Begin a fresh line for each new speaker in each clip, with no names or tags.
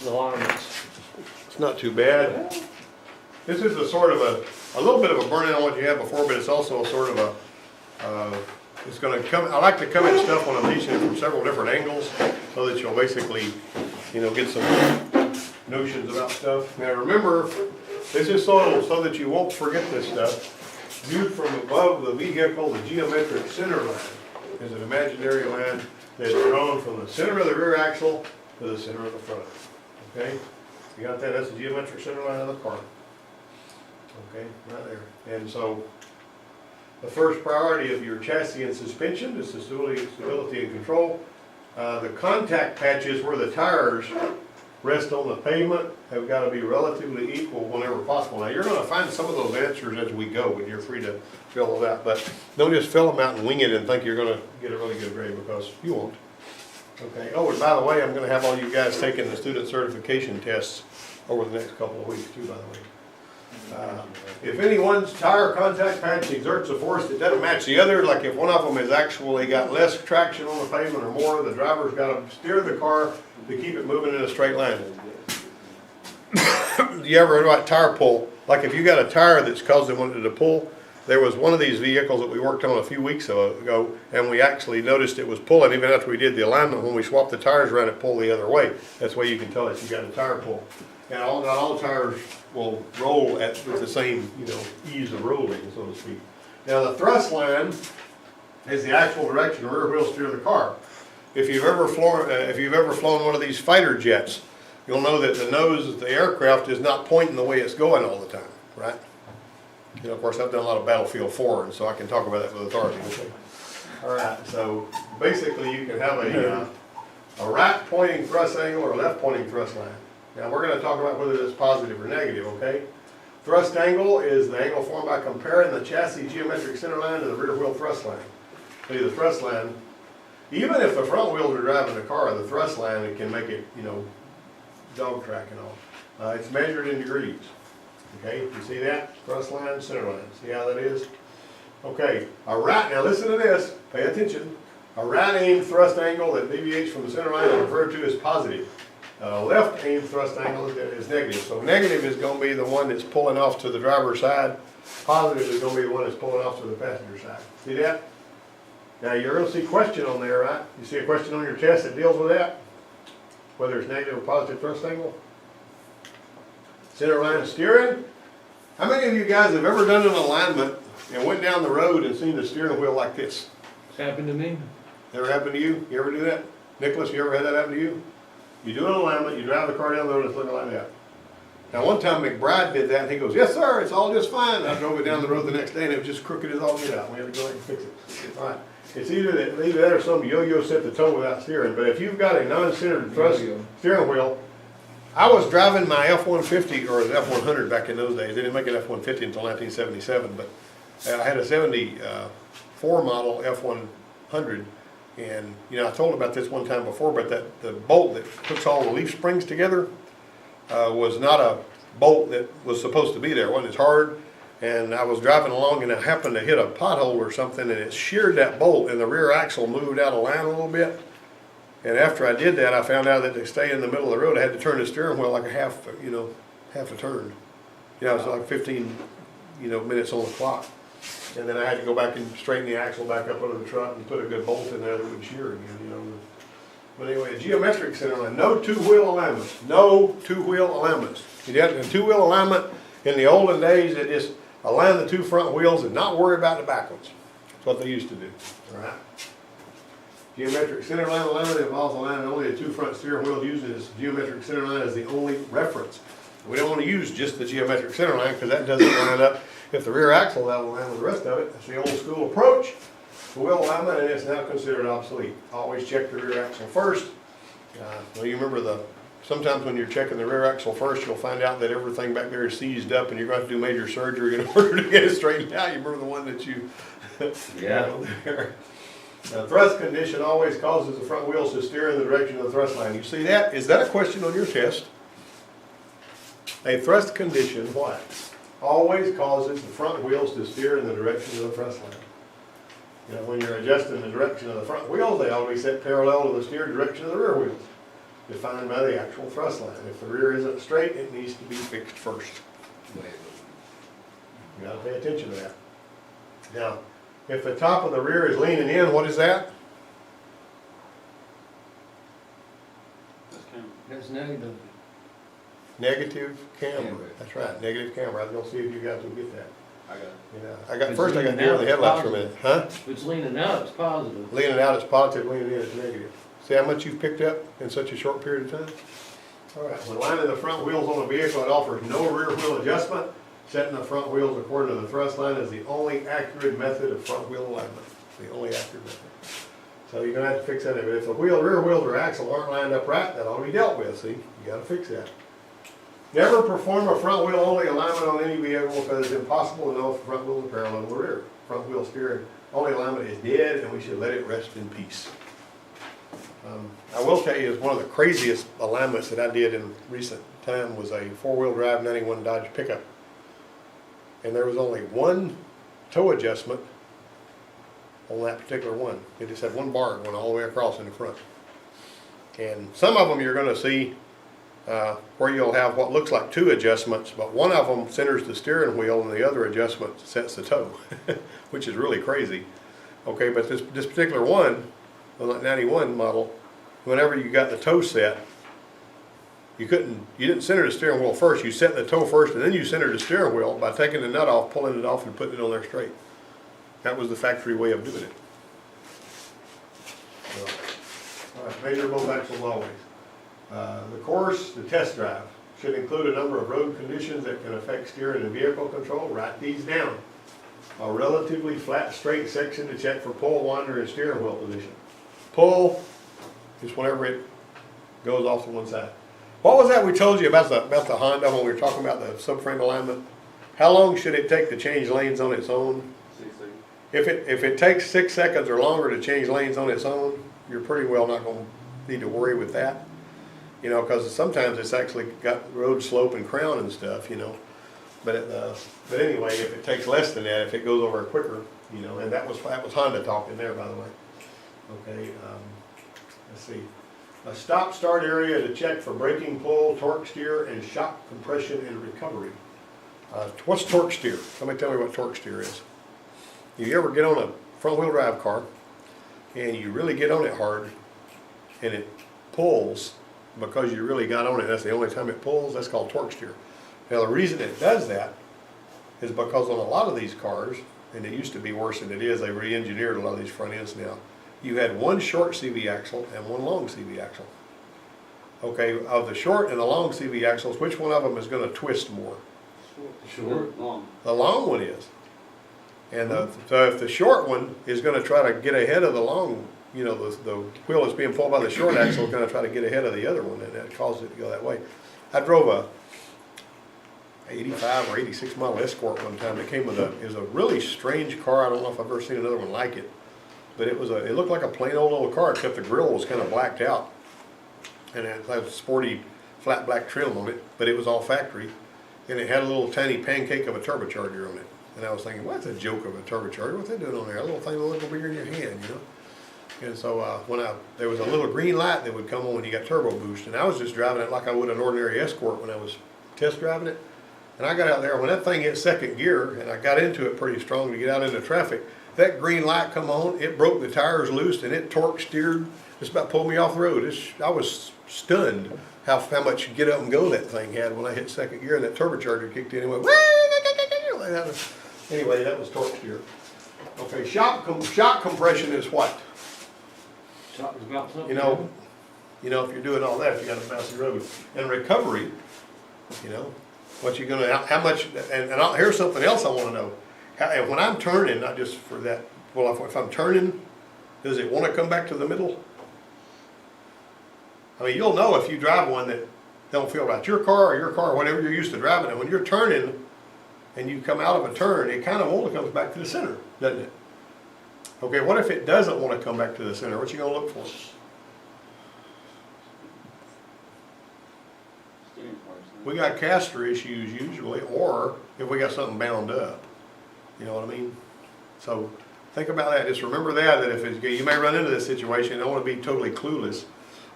alignments.
It's not too bad. This is a sort of a little bit of a burn-in on what you had before, but it's also a sort of it's going to come, I like to come at stuff when I'm teaching it from several different angles so that you'll basically, get some notions about stuff. Now remember, this is so that you won't forget this stuff. Viewed from above the vehicle, the geometric center line is an imaginary line that's drawn from the center of the rear axle to the center of the front. Okay? You got that? That's the geometric center line of the car. Okay, right there. And so the first priority of your chassis and suspension is stability and control. The contact patches where the tires rest on the pavement have got to be relatively equal whenever possible. Now you're going to find some of those answers as we go, and you're free to fill it out. But don't just fill them out and wing it and think you're going to get a really good grade, because you won't. Okay. Oh, and by the way, I'm going to have all you guys taking the student certification tests over the next couple of weeks too, by the way. If anyone's tire contact patch exerts a force that doesn't match the other, like if one of them has actually got less traction on the pavement or more, the driver's got to steer the car to keep it moving in a straight line. You ever heard about tire pull? Like if you got a tire that's causing it to pull, there was one of these vehicles that we worked on a few weeks ago, and we actually noticed it was pulling even after we did the alignment. When we swapped the tires around, it pulled the other way. That's why you can tell that you got a tire pull. And not all tires will roll with the same, ease of rolling, so to speak. Now the thrust line is the actual direction the rear wheel steer the car. If you've ever flown one of these fighter jets, you'll know that the nose of the aircraft is not pointing the way it's going all the time, right? Of course, I've done a lot of Battlefield 4, and so I can talk about that with authority. Okay. All right. So basically, you can have a right pointing thrust angle or a left pointing thrust line. Now we're going to talk about whether it's positive or negative, okay? Thrust angle is the angle formed by comparing the chassis geometric center line to the rear wheel thrust line. See, the thrust line, even if the front wheels are driving the car, the thrust line, it can make it, dog track and all. It's measured in degrees. Okay, you see that? Thrust line, center line. See how that is? Okay, now listen to this, pay attention. A right aimed thrust angle that deviates from the center line is referred to as positive. Left aimed thrust angle is negative. So negative is going to be the one that's pulling off to the driver's side. Positive is going to be the one that's pulling off to the passenger side. See that? Now you're going to see question on there, right? You see a question on your test that deals with that? Whether it's negative or positive thrust angle? Center line steering. How many of you guys have ever done an alignment and went down the road and seen the steering wheel like this?
It's happened to me.
Ever happened to you? You ever do that? Nicholas, you ever had that happen to you? You do an alignment, you drive the car down the road and it's looking like that. Now one time McBride did that and he goes, yes sir, it's all just fine. I drove it down the road the next day and it was just crooked as all get out. We had to go ahead and fix it. All right. It's either that or some yo-yo set the toe without steering. But if you've got a non-centered thrust steering wheel, I was driving my F-150 or an F-100 back in those days. They didn't make an F-150 until 1977, but I had a 74 model F-100. And I told about this one time before, but the bolt that puts all the leaf springs together was not a bolt that was supposed to be there. It wasn't as hard. And I was driving along and I happened to hit a pothole or something and it sheared that bolt and the rear axle moved out of line a little bit. And after I did that, I found out that to stay in the middle of the road, I had to turn the steering wheel like a half a turn. It was like 15, minutes on the clock. And then I had to go back and straighten the axle back up under the truck and put a good bolt in there that would shear again, But anyway, the geometric center line, no two-wheel alignments. No two-wheel alignments. You had a two-wheel alignment in the olden days, it just align the two front wheels and not worry about the back ones. That's what they used to do. All right. Geometric center line alignment involves aligning only the two front steering wheels using this geometric center line as the only reference. We don't want to use just the geometric center line because that doesn't line up. If the rear axle will align with the rest of it, that's the old school approach to wheel alignment, and it's now considered obsolete. Always check the rear axle first. Well, you remember sometimes when you're checking the rear axle first, you'll find out that everything back there is seized up and you're going to have to do major surgery in order to get it straightened out. You remember the one that you there. Now, thrust condition always causes the front wheels to steer in the direction of the thrust line. You see that? Is that a question on your test? A thrust condition, what? Always causes the front wheels to steer in the direction of the thrust line. When you're adjusting the direction of the front wheels, they always set parallel to the steer direction of the rear wheels. defined by the actual thrust line. If the rear isn't straight, it needs to be fixed first. You gotta pay attention to that. Now, if the top of the rear is leaning in, what is that?
That's negative.
Negative camber.
Camber.
That's right, negative camber. I was gonna see if you guys will get that.
I got it.
Yeah,
It's
first I got
leaning
deer in
out,
the
it's
headlights for a
positive.
minute. Huh?
If it's leaning out, it's positive.
Leaning out is positive, leaning in is negative. See how much you've picked up in such a short period of time? All right, when lining the front wheels on a vehicle, it offers no rear wheel adjustment. Setting the front wheels according to the thrust line is the only accurate method of front wheel alignment. The only accurate method. So you're gonna have to fix that. If the rear wheels or axle aren't lined up right, that ought to be dealt with, see? You gotta fix that. Never perform a front wheel only alignment on any vehicle because it's impossible to know if the front wheel is parallel to the rear. Front wheel steering only alignment is dead and we should let it rest in peace. I will tell you, it's one of the craziest alignments that I did in recent time was a four-wheel drive 91 Dodge pickup. And there was only one toe adjustment on that particular one. It just had one bar going all the way across in the front. And some of them you're gonna see where you'll have what looks like two adjustments, but one of them centers the steering wheel and the other adjustment sets the toe, which is really crazy. Okay, but this particular one, the 91 model, whenever you got the toe set, you didn't center the steering wheel first, you set the toe first and then you centered the steering wheel by taking the nut off, pulling it off and putting it on there straight. That was the factory way of doing it. All right, measure both axles always. The course, the test drive, should include a number of road conditions that can affect steering and vehicle control. Write these down. A relatively flat, straight section to check for pull, wander, and steering wheel position. Pull is whenever it goes off to one side. What was that we told you about the Honda when we were talking about the subframe alignment? How long should it take to change lanes on its own?
6 seconds.
If it takes 6 seconds or longer to change lanes on its own, you're pretty well not going to need to worry with that. You know, because sometimes it's actually got road slope and crown and stuff, you know. But anyway, if it takes less than that, if it goes over quicker, you know, and that was Honda talking there, by the way. Okay, let's see. A stop-start area to check for braking, pull, torque steer, and shock compression and recovery. What's torque steer? Somebody tell me what torque steer is. If you ever get on a front-wheel drive car and you really get on it hard and it pulls because you really got on it, that's the only time it pulls, that's called torque steer. Now the reason it does that is because on a lot of these cars, and it used to be worse than it is, they re-engineered a lot of these front ends now, you had one short CV axle and one long CV axle. Okay, of the short and the long CV axles, which one of them is going to twist more?
Short.
Long.
The long one is. And so if the short one is going to try to get ahead of the long, you know, the wheel that's being pulled by the short axle is going to try to get ahead of the other one, and that causes it to go that way. I drove a 85 or 86 model Escort one time. It was a really strange car. I don't know if I've ever seen another one like it. But it looked like a plain old little car, except the grille was kind of blacked out. And it had a sporty flat black trim on it, but it was all factory. And it had a little tiny pancake of a turbocharger on it. And I was thinking, what's a joke of a turbocharger? What's that doing on there? A little thing a little bigger in your hand, you know? And so there was a little green light that would come on when you got turbo boost. And I was just driving it like I would an ordinary Escort when I was test driving it. And I got out there, when that thing hit second gear, and I got into it pretty strong to get out into traffic, that green light come on, it broke the tires loose, and it torque steered, just about pulled me off the road. I was stunned how much get up and go that thing had when I hit second gear, and that turbocharger kicked in and went, anyway, that was torque steer. Okay, shock compression is what?
Shock is about something.
You know, if you're doing all that, if you got a bouncy road. And recovery, you know, what you're gonna, how much, and here's something else I want to know. And when I'm turning, not just for that, well, if I'm turning, does it want to come back to the middle? I mean, you'll know if you drive one that don't feel right. Your car, whatever you're used to driving, and when you're turning and you come out of a turn, it kind of only comes back to the center, doesn't it? Okay, what if it doesn't want to come back to the center? What you gonna look for?
Steering parts.
We got caster issues usually, or if we got something bound up. You know what I mean? So think about that. Just remember that if you may run into this situation, you don't want to be totally clueless.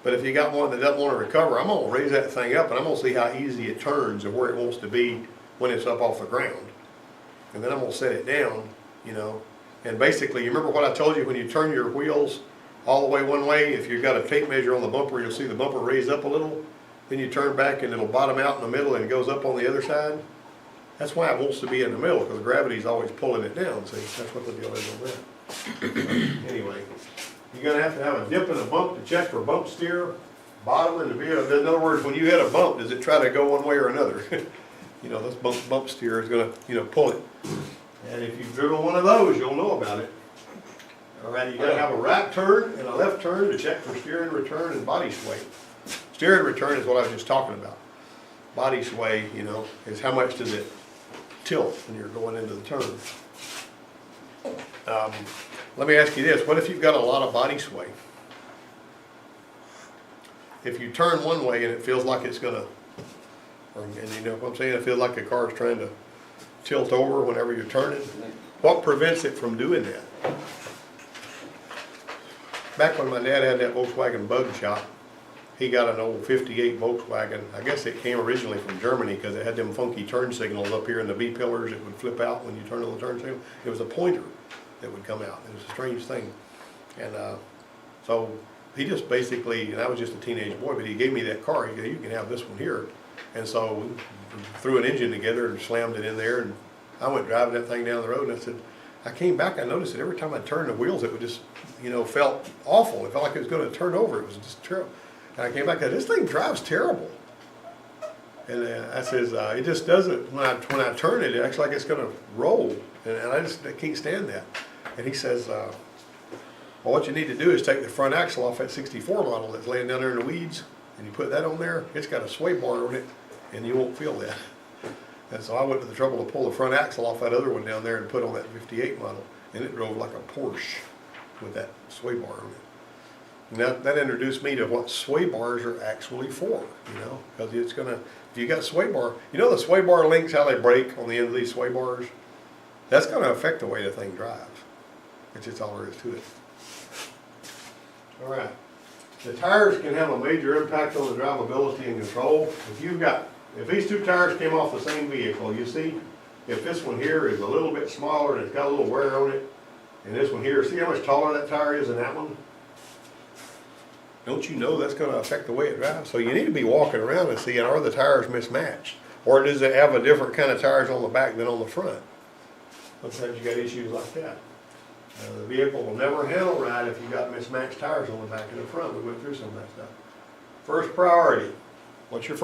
But if you got one that doesn't want to recover, I'm gonna raise that thing up and I'm gonna see how easy it turns and where it wants to be when it's up off the ground. And then I'm gonna set it down, you know. And basically, you remember what I told you, when you turn your wheels all the way one way, if you've got a tape measure on the bumper, you'll see the bumper raise up a little. Then you turn back and it'll bottom out in the middle and it goes up on the other side. That's why it wants to be in the middle, because gravity's always pulling it down, see? That's what the deal is on that. Anyway, you're gonna have to have a dip and a bump to check for bump steer, bottom and the vehicle. In other words, when you hit a bump, does it try to go one way or another? You know, this bump steer is gonna, you know, pull it. And if you've driven one of those, you'll know about it. All right, you gotta have a right turn and a left turn to check for steer and return and body sway. Steer and return is what I was just talking about. Body sway, you know, is how much does it tilt when you're going into the turn. Let me ask you this, what if you've got a lot of body sway? If you turn one way and it feels like it's gonna, and you know what I'm saying, it feels like the car's trying to tilt over whenever you're turning, what prevents it from doing that? Back when my dad had that Volkswagen bug shop, he got an old 58 Volkswagen. I guess it came originally from Germany because it had them funky turn signals up here in the B-pillars. It would flip out when you turn on the turn signal. It was a pointer that would come out. It was a strange thing. And so he just basically, and I was just a teenage boy, but he gave me that car. He said, you can have this one here. And so we threw an engine together and slammed it in there. And I went driving that thing down the road and I said, I came back, I noticed that every time I turned the wheels, it would just, you know, felt awful. It felt like it was going to turn over. It was just terrible. And I came back and said, this thing drives terrible. And I says, it just doesn't, when I turn it, it acts like it's going to roll. And I can't stand that. And he says, well, what you need to do is take the front axle off that 64 model that's laying down there in the weeds, and you put that on there. It's got a sway bar on it, and you won't feel that. And so I went to the trouble to pull the front axle off that other one down there and put on that 58 model, and it drove like a Porsche with that sway bar on it. And that introduced me to what sway bars are actually for, you know, because it's gonna, if you got sway bar, you know the sway bar links, how they break on the end of these sway bars? That's gonna affect the way the thing drives, which is all there is to it. All right, the tires can have a major impact on the drivability and control. If these two tires came off the same vehicle, you see, if this one here is a little bit smaller and it's got a little wear on it, and this one here, see how much taller that tire is than that one? Don't you know that's going to affect the way it drives? So you need to be walking around and seeing, are the tires mismatched? Or does it have a different kind of tires on the back than on the front? Sometimes you got issues like that. The vehicle will never handle right if you got mismatched tires on the back and the front. We went through some of that stuff. First priority. What's the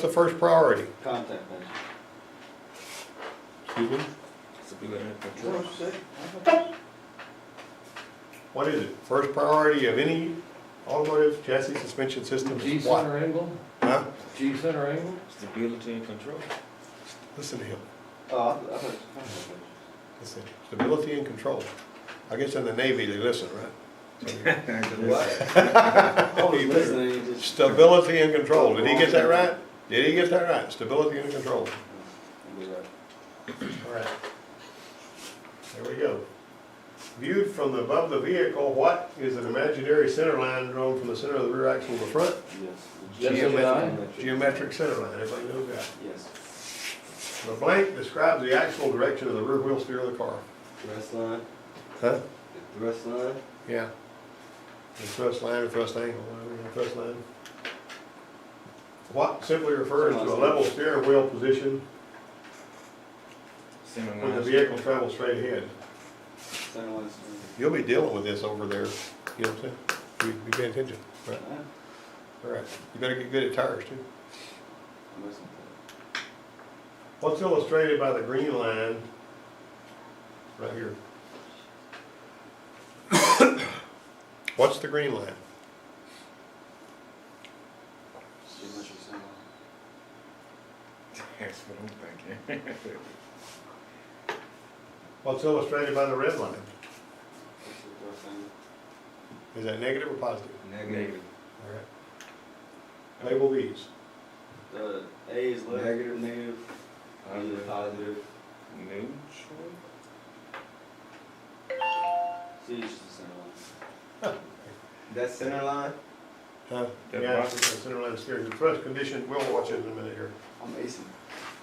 first priority?
Contact measure.
Excuse me?
Stability and control.
What is it? First priority of any automotive chassis suspension system
G
is what?
center angle?
Huh?
G center angle?
Stability and control.
Listen to him.
Oh, I thought it was contact measure.
Listen. Stability and control. I guess in the Navy they listen, right?
Oh, you listening? You just-
Stability and control. Did he get that right? Did he get that right? Stability and control.
You'll be right.
All right. There we go. Viewed from above the vehicle, what is an imaginary center line drawn from the center of the rear axle to the front?
Yes.
Geometric center line. Everybody knows that.
Yes.
The blank describes the actual direction of the rear wheel steer of the car.
Thrust line.
Huh?
Thrust line.
Yeah. The thrust line or thrust angle, whatever, the thrust line. What simply refers to a level steering wheel position when the vehicle travels straight ahead.
Center line.
You'll be dealing with this over there, you know what I'm saying? Be paying attention, right? All right, you better get good at tires too. What's illustrated by the green line right here? What's the green line?
Geometric center line.
That's what I'm thinking.
What's illustrated by the red line?
That's the thrust angle.
Is that negative or positive?
Negative.
All right. Label these.
The A is left.
Negative.
Negative. B is positive.
Neutral.
C is just the center line.
That center line?
Huh?
That
Yeah,
box.
it's center line steering. The thrust condition, we'll watch it in a minute here.
Amazing.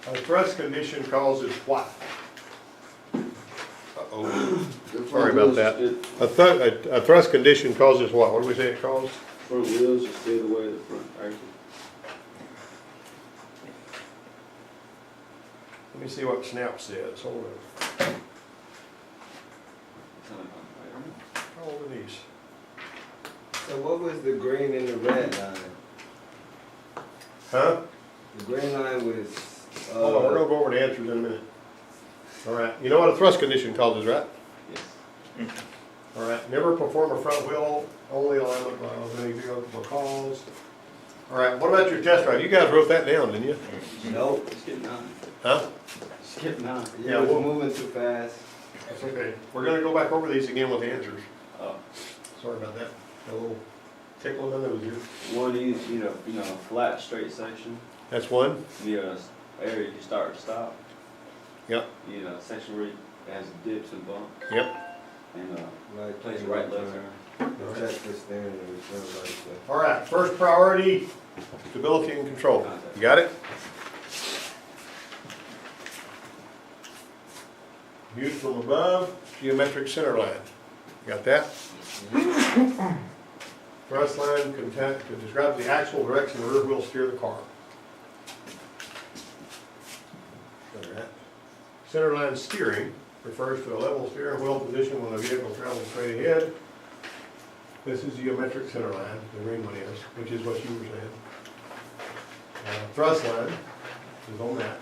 A thrust condition causes what? Uh-oh. Sorry about that. A thrust condition causes what? What do we say it caused?
Front wheels just steer the way of the front axle.
Let me see what Snap says. Hold on. How old are these?
So what was the green and the red line?
Huh?
The green line was,
Hold on, we're gonna go over the answers in a minute. All right, you know what a thrust condition causes, right?
Yes.
All right, never perform a front wheel only alignment of any vehicle cause. All right, what about your test drive? You guys wrote that down, didn't you?
nope,
Skip 9.
Huh?
Skip 9.
Yeah,
it was
well-
moving too fast.
That's okay. We're gonna go back over these again with the answers.
Oh.
Sorry about that. A little tickle in the nose here.
One is, you know, flat straight section.
That's one.
You know, area you start and stop.
Yep.
You know, section where it has dips and bumps.
Yep.
And
Like,
place right left turn.
Protect the steering and return right there.
All right, first priority, stability and control. You got it? Viewed from above, geometric center line. You got that? Thrust line content to describe the actual direction the rear wheel steer the car. All right. Center line steering refers to a level steering wheel position when the vehicle travels straight ahead. This is geometric center line, the green one is, which is what you were saying. Thrust line is on that.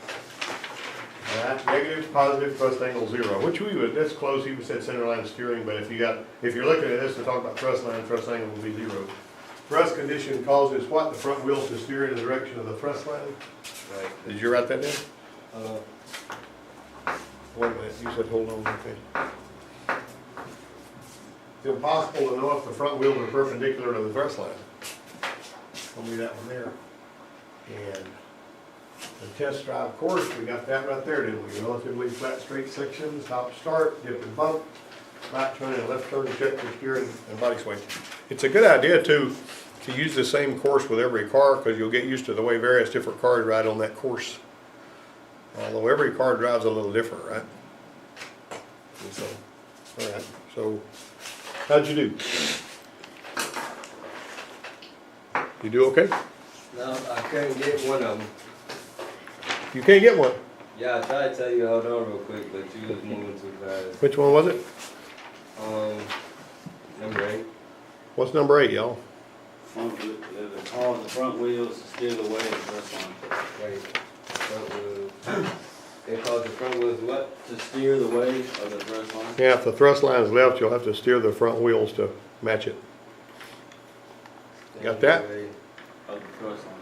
All right, negative, positive, thrust angle 0, which we would, that's close, he said center line steering, but if you're looking at this to talk about thrust line, thrust angle will be 0. Thrust condition causes what? The front wheels to steer in the direction of the thrust line?
Right.
Did you write that down? Wait a minute, you said hold on, okay. It's impossible to know if the front wheels are perpendicular to the thrust line. I'll leave that one there. And the test drive course, we got that right there, didn't we? Relatively flat, straight section, stop, start, dip and bump, right turn and left turn, check for steering and body sway. It's a good idea to use the same course with every car because you'll get used to the way various different cars ride on that course. Although every car drives a little different, right? And so, all right, so how'd you do? You do okay?
No, I couldn't get one of them.
You can't get one.
Yeah, I tried to tell you hold on real quick, but you was moving too fast.
Which one was it?
Number 8.
What's number 8, y'all?
It calls the front wheels to steer the way of the thrust line.
Wait, front wheels. It calls the front wheels what?
To steer the way of the thrust line.
Yeah, if the thrust line is left, you'll have to steer the front wheels to match it. Got that?
Way
Of the thrust line.